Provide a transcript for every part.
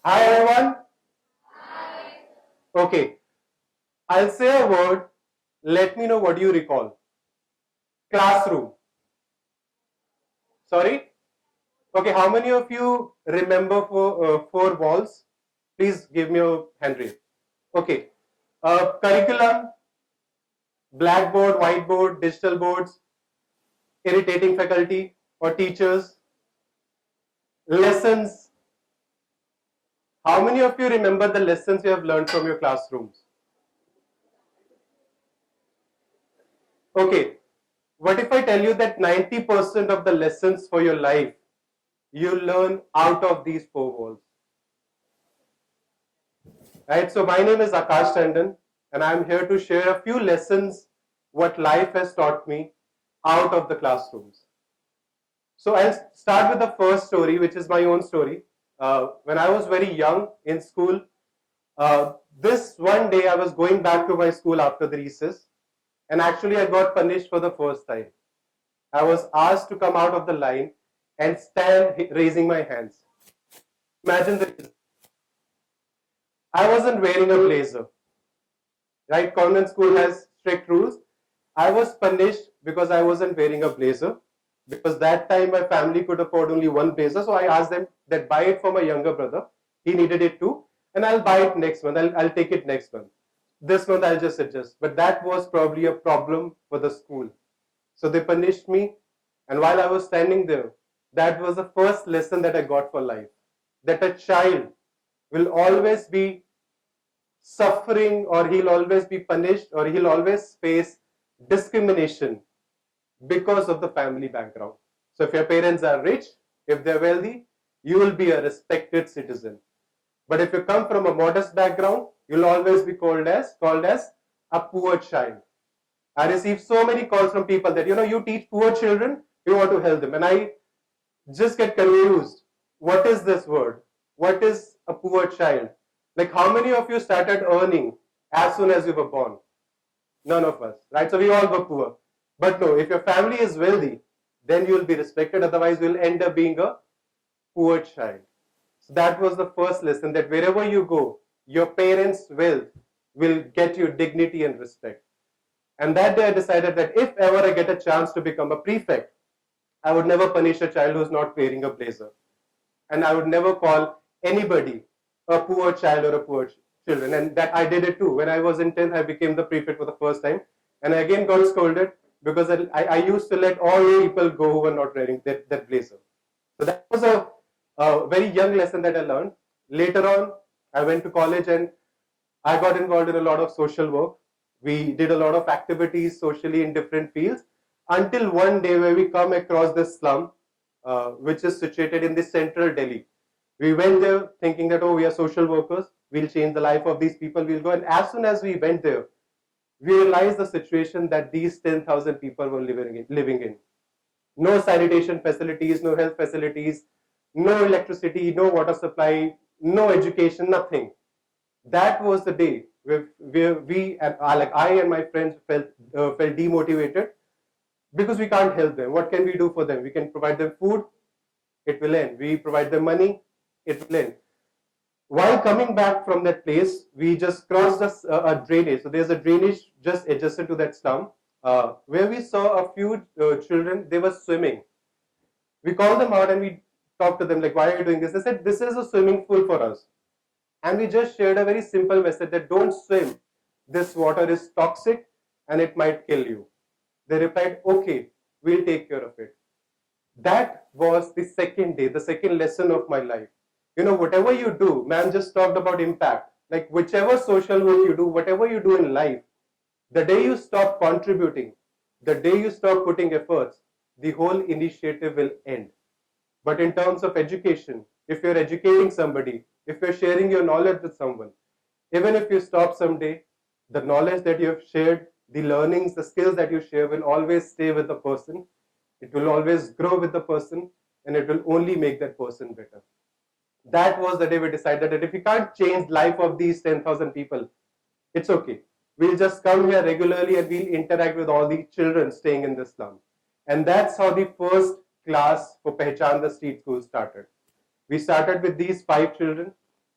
Hi everyone. Okay, I'll say a word. Let me know what you recall. Classroom. Sorry? Okay, how many of you remember four walls? Please give me a hand raise. Okay. Curriculum, blackboard, whiteboard, digital boards, irritating faculty or teachers, lessons. How many of you remember the lessons you have learned from your classrooms? Okay. What if I tell you that 90% of the lessons for your life you learn out of these four walls? Right, so my name is Akash Tandon, and I'm here to share a few lessons what life has taught me out of the classrooms. So I'll start with the first story, which is my own story. When I was very young in school, this one day I was going back to my school after the recess, and actually I got punished for the first time. I was asked to come out of the line and stand raising my hands. Imagine the reason. I wasn't wearing a blazer. Right? Convent school has strict rules. I was punished because I wasn't wearing a blazer. Because that time my family could afford only one blazer. So I asked them that buy it for my younger brother. He needed it too. And I'll buy it next month. I'll take it next month. This month I'll just adjust. But that was probably a problem for the school. So they punished me. And while I was standing there, that was the first lesson that I got for life. That a child will always be suffering, or he'll always be punished, or he'll always face discrimination because of the family background. So if your parents are rich, if they're wealthy, you will be a respected citizen. But if you come from a modest background, you'll always be called as a poor child. I receive so many calls from people that, you teach poor children, you want to help them. And I just get confused. What is this word? What is a poor child? Like, how many of you started earning as soon as you were born? None of us, right? So we all were poor. But no, if your family is wealthy, then you will be respected. Otherwise, you will end up being a poor child. So that was the first lesson, that wherever you go, your parents' wealth will get you dignity and respect. And that day I decided that if ever I get a chance to become a prefect, I would never punish a child who's not wearing a blazer. And I would never call anybody a poor child or a poor children. And that I did it too. When I was in 10th, I became the prefect for the first time. And I again got scolded because I used to let all people go who were not wearing that blazer. So that was a very young lesson that I learned. Later on, I went to college and I got involved in a lot of social work. We did a lot of activities socially in different fields, until one day where we come across this slum, which is situated in the central Delhi. We went there thinking that, we are social workers, we'll change the life of these people, we'll go. And as soon as we went there, we realized the situation that these 10,000 people were living in. No sanitation facilities, no health facilities, no electricity, no water supply, no education, nothing. That was the day where we, like I and my friends, felt demotivated, because we can't help them. What can we do for them? We can provide them food, it will end. We provide them money, it will end. While coming back from that place, we just crossed a drainage. So there's a drainage just adjacent to that slum, where we saw a few children. They were swimming. We called them out and we talked to them, like, why are you doing this? They said, this is a swimming pool for us. And we just shared a very simple message that don't swim. This water is toxic and it might kill you. They replied, okay, we'll take care of it. That was the second day, the second lesson of my life. Whatever you do, ma'am just talked about impact. Like, whichever social work you do, whatever you do in life, the day you stop contributing, the day you stop putting efforts, the whole initiative will end. But in terms of education, if you're educating somebody, if you're sharing your knowledge with someone, even if you stop someday, the knowledge that you have shared, the learnings, the skills that you share will always stay with the person. It will always grow with the person, and it will only make that person better. That was the day we decided that if we can't change life of these 10,000 people, it's okay. We'll just come here regularly and we'll interact with all the children staying in this slum. And that's how the first class for Pehchaan The Street School started. We started with these 5 children.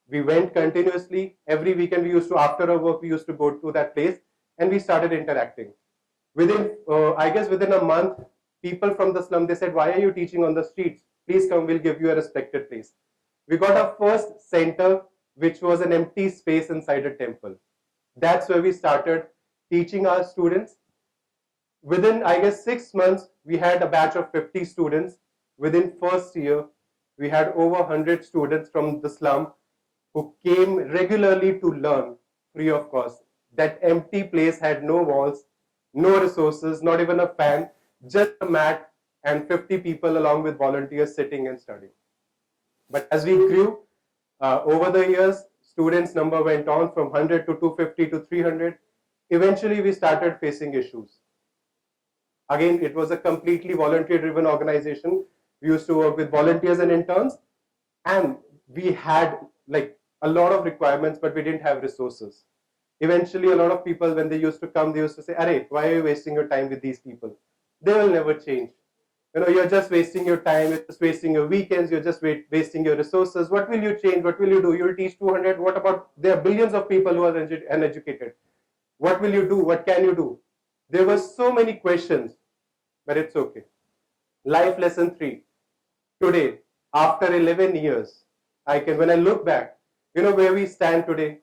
We went continuously. Every weekend we used to, after our work, we used to go to that place and we started interacting. Within, I guess within a month, people from the slum, they said, why are you teaching on the streets? Please come, we'll give you a respected place. We got our first center, which was an empty space inside a temple. That's where we started teaching our students. Within, I guess, 6 months, we had a batch of 50 students. Within first year, we had over 100 students from the slum who came regularly to learn free of cost. That empty place had no walls, no resources, not even a fan, just a mat and 50 people along with volunteers sitting and studying. But as we grew over the years, students' number went on from 100 to 250 to 300. Eventually, we started facing issues. Again, it was a completely volunteer-driven organization. We used to work with volunteers and interns, and we had like a lot of requirements, but we didn't have resources. Eventually, a lot of people, when they used to come, they used to say, "Arey, why are you wasting your time with these people? They will never change. You know, you're just wasting your time, you're just wasting your weekends, you're just wasting your resources. What will you change? What will you do? You'll teach 200. What about, there are billions of people who are uneducated. What will you do? What can you do?" There were so many questions, but it's okay. Life lesson 3. Today, after 11 years, when I look back, you know where we stand today?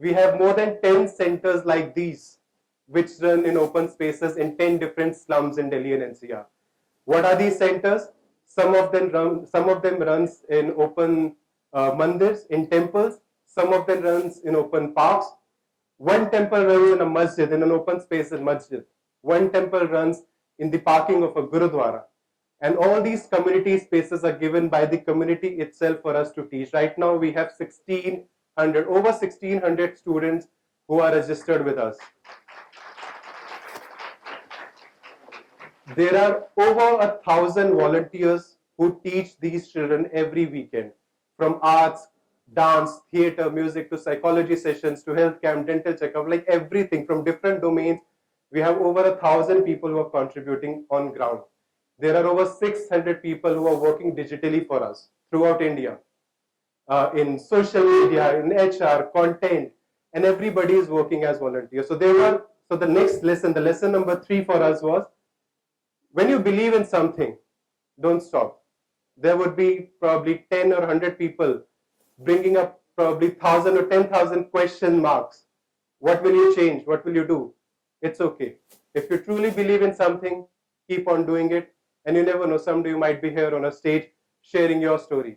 We have more than 10 centers like these, which run in open spaces in 10 different slums in Delhi and NCR. What are these centers? Some of them runs in open mandirs, in temples. Some of them runs in open parks. One temple runs in a masjid, in an open space in masjid. One temple runs in the parking of a gurudwara. And all these community spaces are given by the community itself for us to teach. Right now we have over 1600 students who are registered with us. There are over 1,000 volunteers who teach these children every weekend, from arts, dance, theater, music, to psychology sessions, to health camp, dental checkup, like everything from different domains. We have over 1,000 people who are contributing on ground. There are over 600 people who are working digitally for us throughout India, in social media, in HR, content, and everybody is working as volunteers. So the next lesson, the lesson number 3 for us was, when you believe in something, don't stop. There would be probably 10 or 100 people bringing up probably 1,000 or 10,000 question marks. What will you change? What will you do? It's okay. If you truly believe in something, keep on doing it. And you never know, someday you might be here on a stage sharing your story.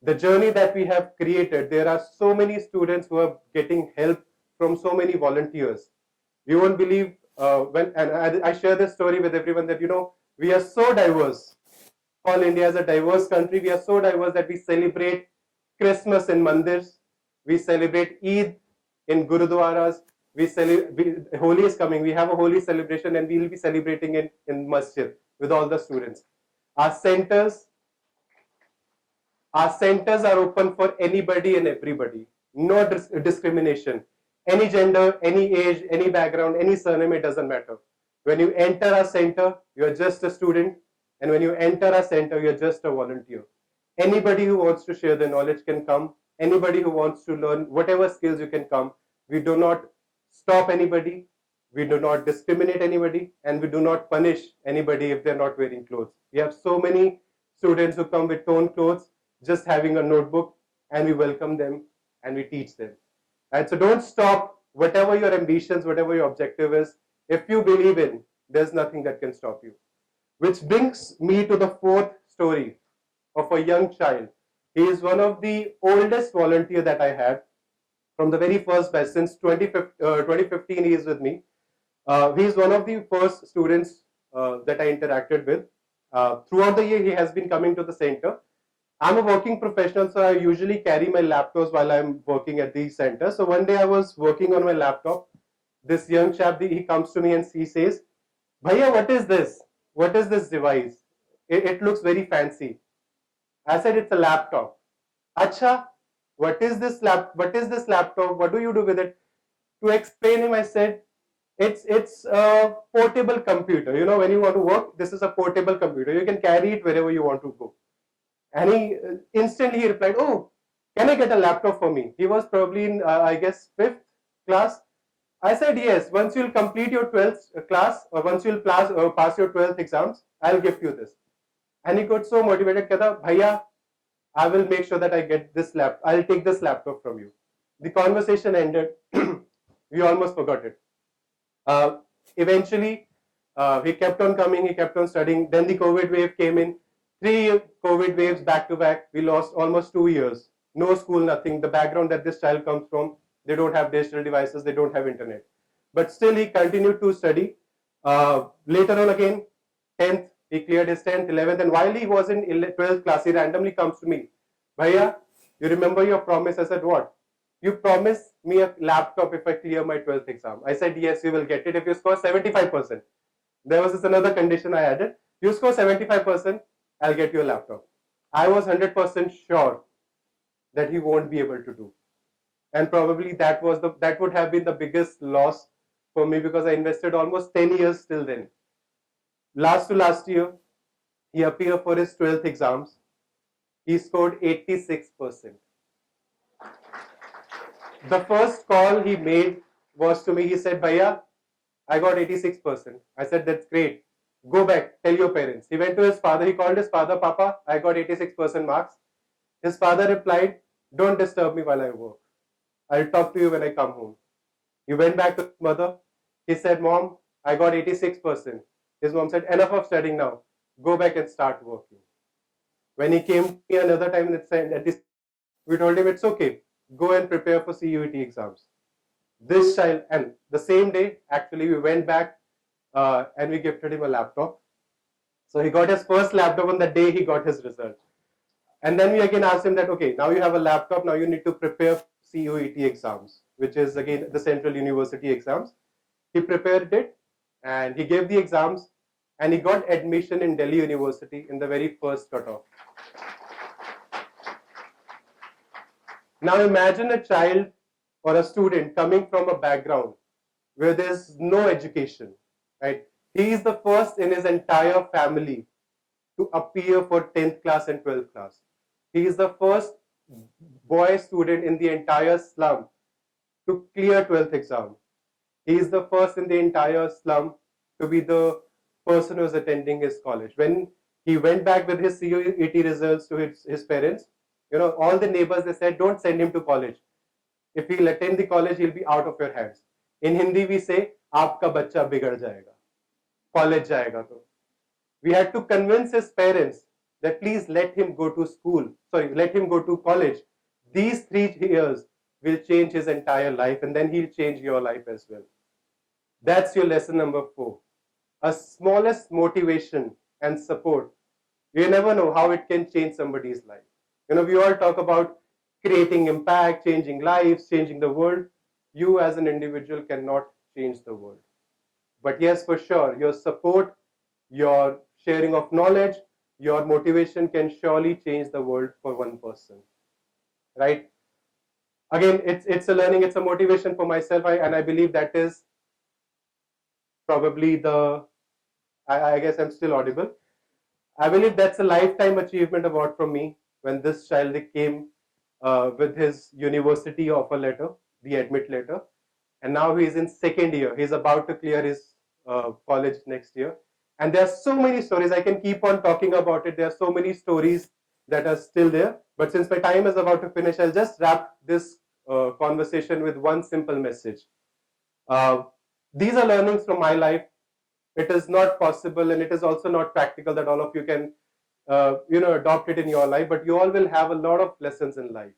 The journey that we have created, there are so many students who are getting help from so many volunteers. You won't believe and I share this story with everyone that, you know, we are so diverse. All India is a diverse country. We are so diverse that we celebrate Christmas in mandirs. We celebrate Eid in gurudwaras. Holi is coming. We have a Holi celebration and we will be celebrating it in masjid with all the students. Our centers are open for anybody and everybody. No discrimination. Any gender, any age, any background, any surname, it doesn't matter. When you enter our center, you're just a student. And when you enter our center, you're just a volunteer. Anybody who wants to share their knowledge can come. Anybody who wants to learn whatever skills, you can come. We do not stop anybody. We do not discriminate anybody. And we do not punish anybody if they're not wearing clothes. We have so many students who come with torn clothes, just having a notebook, and we welcome them and we teach them. And so don't stop. Whatever your ambitions, whatever your objective is, if you believe in, there's nothing that can stop you. Which brings me to the 4th story of a young child. He is one of the oldest volunteer that I had from the very first batch. Since 2015, he is with me. He is one of the first students that I interacted with. Throughout the year, he has been coming to the center. I'm a working professional, so I usually carry my laptops while I'm working at the center. So one day I was working on my laptop. This young chap, he comes to me and he says, "Bhaiya, what is this? What is this device? It looks very fancy." I said, "It's a laptop." "Acha, what is this laptop? What do you do with it?" To explain him, I said, it's a portable computer. You know, when you want to work, this is a portable computer. You can carry it wherever you want to go. And he instantly replied, "Oh, can I get a laptop for me?" He was probably in, I guess, 5th class. I said, "Yes, once you'll complete your 12th class, or once you'll pass your 12th exams, I'll gift you this." And he got so motivated, Kehta, "Bhaiya, I will make sure that I get this laptop. I'll take this laptop from you." The conversation ended. We almost forgot it. Uh, Eventually, he kept on coming, he kept on studying. Then the COVID wave came in. 3 COVID waves back to back. We lost almost 2 years. No school, nothing. The background that this child comes from, they don't have digital devices, they don't have internet. But still, he continued to study. Later on, again, 10th, he cleared his 10th, 11th, and while he was in 12th class, he randomly comes to me, "Bhaiya, you remember your promise?" I said, "What?" "You promised me a laptop if I clear my 12th exam." I said, "Yes, you will get it if you score 75%. There was this another condition I added. "You score 75%, I'll get you a laptop." I was 100% sure that he won't be able to do. And probably that would have been the biggest loss for me, because I invested almost 10 years till then. Last to last year, he appeared for his 12th exams. He scored 86%. The first call he made was to me. He said, "Bhaiya, I got 86%. I said, "That's great. Go back, tell your parents." He went to his father. He called his father, "Papa, I got 86% marks." His father replied, "Don't disturb me while I work. I'll talk to you when I come home." He went back to his mother. He said, "Mom, I got 86%. His mom said, "Enough of studying now. Go back and start working." When he came to me another time, we told him, "It's okay. Go and prepare for CUET exams." This child, and the same day, actually, we went back and we gifted him a laptop. So he got his first laptop on the day he got his result. And then we again asked him that, "Okay, now you have a laptop, now you need to prepare CUET exams," which is again the Central University exams. He prepared it and he gave the exams and he got admission in Delhi University in the very first cutoff. Now imagine a child or a student coming from a background where there's no education, right? He is the first in his entire family to appear for 10th class and 12th class. He is the first boy student in the entire slum to clear 12th exam. He is the first in the entire slum to be the person who is attending his college. When he went back with his CUET results to his parents, all the neighbors, they said, "Don't send him to college. If he'll attend the college, he'll be out of your hands." In Hindi, we say, "Aapka bachcha bigad jayega. College jayega to." We had to convince his parents that please let him go to school. Sorry, let him go to college. These 3 years will change his entire life, and then he'll change your life as well. That's your lesson number 4. A smallest motivation and support. You never know how it can change somebody's life. We all talk about creating impact, changing lives, changing the world. You as an individual cannot change the world. But yes, for sure, your support, your sharing of knowledge, your motivation can surely change the world for one person, right? Again, it's a learning, it's a motivation for myself, and I believe that is probably I guess I'm still audible. I believe that's a lifetime achievement award from me when this child came with his university offer letter, the admit letter, and now he's in second year. He's about to clear his college next year. And there are so many stories. I can keep on talking about it. There are so many stories that are still there. But since my time is about to finish, I'll just wrap this conversation with one simple message. These are learnings from my life. It is not possible, and it is also not practical that all of you can adopt it in your life, but you all will have a lot of lessons in life.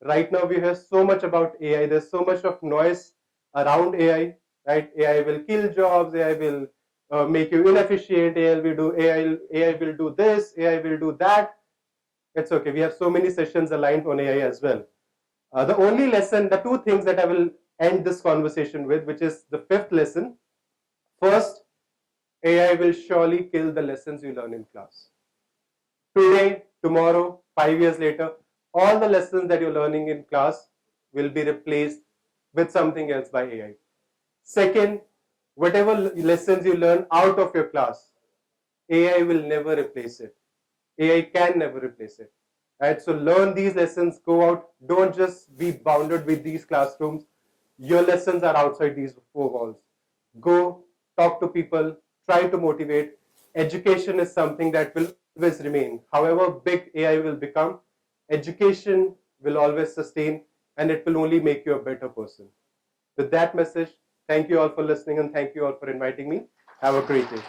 Right now we hear so much about AI. There's so much of noise around AI, right? AI will kill jobs, AI will make you inefficient, AI will do this, AI will do that. It's okay. We have so many sessions aligned on AI as well. The only lesson, the 2 things that I will end this conversation with, which is the 5th lesson. First, AI will surely kill the lessons you learn in class. Today, tomorrow, 5 years later, all the lessons that you're learning in class will be replaced with something else by AI. Second, whatever lessons you learn out of your class, AI will never replace it. AI can never replace it. Right? So learn these lessons, go out, don't just be bounded with these classrooms. Your lessons are outside these four walls. Go, talk to people, try to motivate. Education is something that will always remain. However big AI will become, education will always sustain, and it will only make you a better person. With that message, thank you all for listening and thank you all for inviting me. Have a great day.